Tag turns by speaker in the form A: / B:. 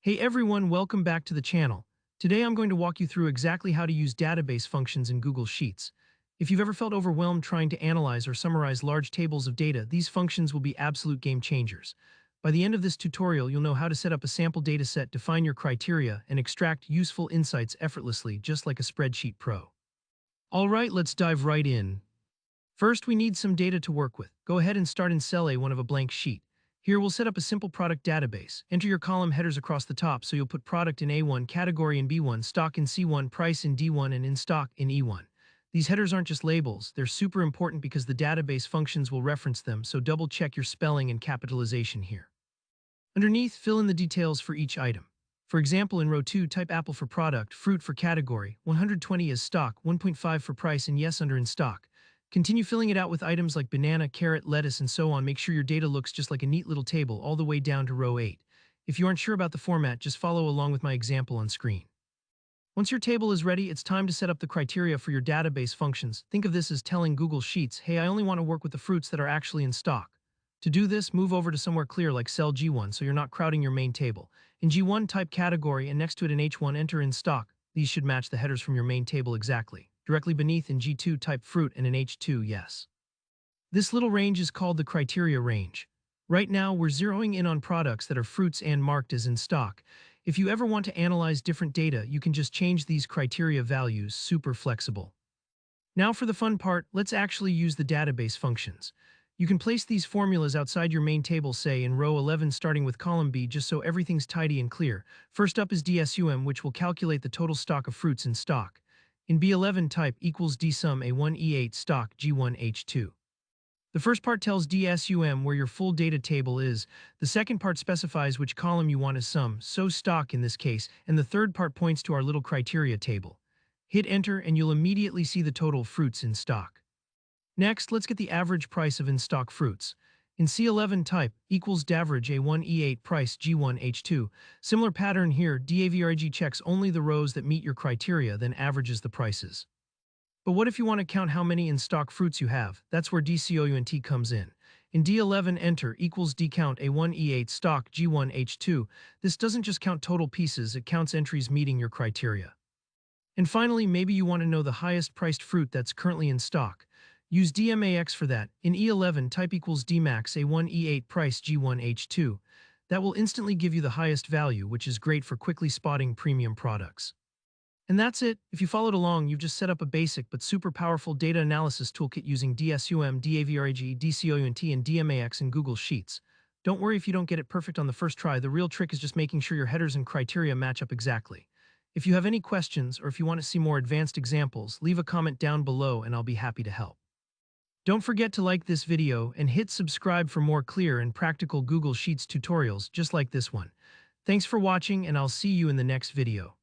A: Hey everyone, welcome back to the channel. Today I'm going to walk you through exactly how to use database functions in Google Sheets. If you've ever felt overwhelmed trying to analyze or summarize large tables of data, these functions will be absolute game changers. By the end of this tutorial, you'll know how to set up a sample dataset, define your criteria, and extract useful insights effortlessly, just like a spreadsheet pro. Alright, let's dive right in. First, we need some data to work with. Go ahead and start in cell A1 of a blank sheet. Here we'll set up a simple product database. Enter your column headers across the top, so you'll put product in A1, category in B1, stock in C1, price in D1, and in stock in E1. These headers aren't just labels, they're super important because the database functions will reference them, so double check your spelling and capitalization here. Underneath, fill in the details for each item. For example, in row 2, type apple for product, fruit for category, 120 as stock, 1.5 for price, and yes under in stock. Continue filling it out with items like banana, carrot, lettuce, and so on. Make sure your data looks just like a neat little table all the way down to row 8. If you aren't sure about the format, just follow along with my example on screen. Once your table is ready, it's time to set up the criteria for your database functions. Think of this as telling Google Sheets, hey, I only want to work with the fruits that are actually in stock. To do this, move over to somewhere clear like cell G1 so you're not crowding your main table. In G1, type category, and next to it in H1, enter in stock. These should match the headers from your main table exactly. Directly beneath in G2, type fruit, and in H2, yes. This little range is called the criteria range. Right now, we're zeroing in on products that are fruits and marked as in stock. If you ever want to analyze different data, you can just change these criteria values, super flexible. Now for the fun part, let's actually use the database functions. You can place these formulas outside your main table, say in row 11 starting with column B, just so everything's tidy and clear. First up is DSUM, which will calculate the total stock of fruits in stock. In B11, type equals DSUM A1 E8 stock G1 H2. The first part tells DSUM where your full data table is, the second part specifies which column you want as sum, so stock in this case, and the third part points to our little criteria table. Hit enter and you'll immediately see the total fruits in stock. Next, let's get the average price of in-stock fruits. In C11, type equals DAVERAGE A1 E8 price G1 H2. Similar pattern here, DAVERAGE checks only the rows that meet your criteria, then averages the prices. But what if you want to count how many in-stock fruits you have? That's where DCOUNT comes in. In D11, enter equals DCOUNT A1 E8 stock G1 H2. This doesn't just count total pieces, it counts entries meeting your criteria. And finally, maybe you want to know the highest priced fruit that's currently in stock. Use DMAX for that. In E11, type equals DMAX A1 E8 price G1 H2. That will instantly give you the highest value, which is great for quickly spotting premium products. And that's it. If you followed along, you've just set up a basic but super powerful data analysis toolkit using DSUM, DAVERAGE, DCOUNT, and DMAX in Google Sheets. Don't worry if you don't get it perfect on the first try. The real trick is just making sure your headers and criteria match up exactly. If you have any questions or if you want to see more advanced examples, leave a comment down below and I'll be happy to help. Don't forget to like this video and hit subscribe for more clear and practical Google Sheets tutorials just like this one. Thanks for watching and I'll see you in the next video.